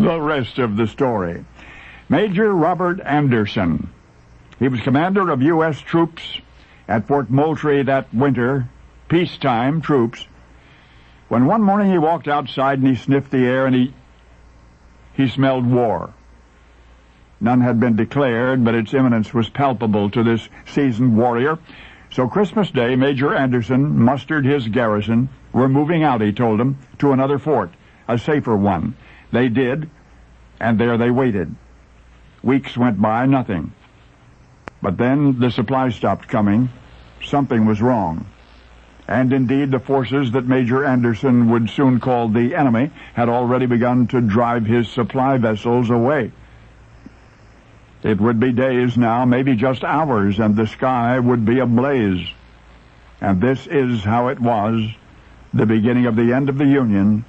the rest of the story. Major Robert Anderson. He was commander of U.S. troops at Fort Moultrie that winter, peacetime troops, when one morning he walked outside and he sniffed the air and he smelled war. None had been declared, but its imminence was palpable to this seasoned warrior. So Christmas Day, Major Anderson mustered his garrison. We're moving out, he told them, to another fort, a safer one. They did, and there they waited. Weeks went by, nothing. But then the supplies stopped coming. Something was wrong. And indeed, the forces that Major Anderson would soon call the enemy had already begun to drive his supply vessels away. It would be days now, maybe just hours, and the sky would be ablaze. And this is how it was, the beginning of the end of the Union,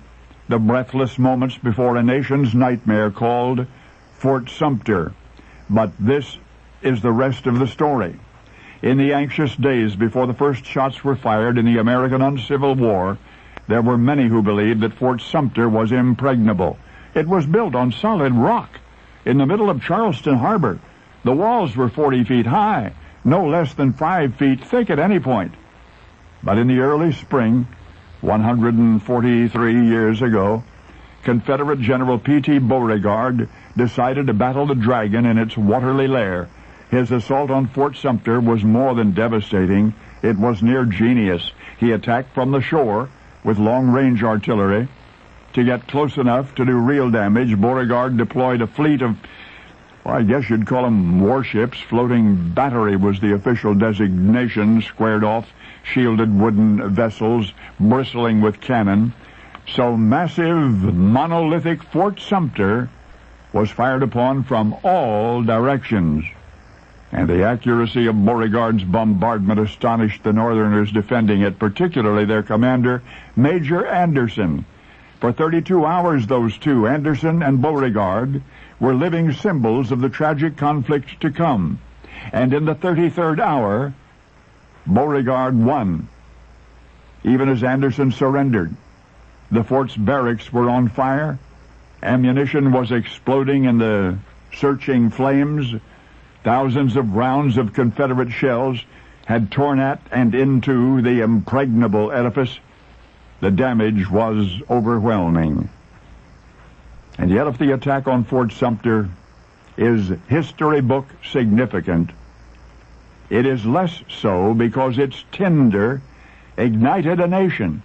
the breathless moments before a nation's nightmare called Fort Sumpter. But this is the rest of the story. In the anxious days before the first shots were fired in the American Uncivil War, there were many who believed that Fort Sumpter was impregnable. It was built on solid rock in the middle of Charleston Harbor. The walls were 40 feet high, no less than 5 feet thick at any point. But in the early spring, 143 years ago, Confederate General P.T. Beauregard decided to battle the dragon in its watery lair. His assault on Fort Sumpter was more than devastating. It was near genius. He attacked from the shore with long-range artillery. To get close enough to do real damage, Beauregard deployed a fleet of, well, I guess you'd call them warships. Floating battery was the official designation, squared-off, shielded wooden vessels bristling with cannon. So massive, monolithic Fort Sumpter was fired upon from all directions. And the accuracy of Beauregard's bombardment astonished the Northerners defending it, particularly their commander, Major Anderson. For 32 hours, those two, Anderson and Beauregard, were living symbols of the tragic conflict to come. And in the 33rd hour, Beauregard won, even as Anderson surrendered. The fort's barracks were on fire. Ammunition was exploding in the searching flames. Thousands of rounds of Confederate shells had torn at and into the impregnable edifice. The damage was overwhelming. And yet, if the attack on Fort Sumpter is history book significant, it is less so because its tinder ignited a nation,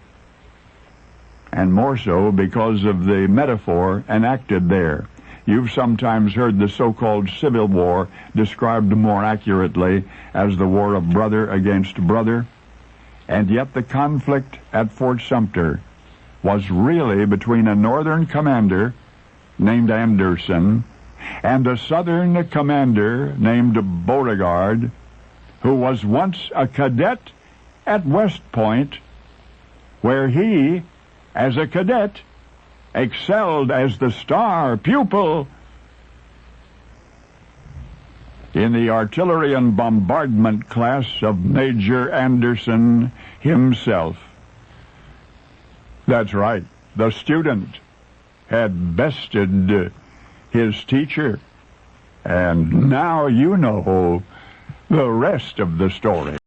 and more so because of the metaphor enacted there. You've sometimes heard the so-called Civil War described more accurately as the war of brother against brother. And yet the conflict at Fort Sumpter was really between a Northern commander named Anderson and a Southern commander named Beauregard, who was once a cadet at West Point, where he, as a cadet, excelled as the star pupil in the artillery and bombardment class of Major Anderson himself. That's right, the student had bested his teacher, and now you know the rest of the story.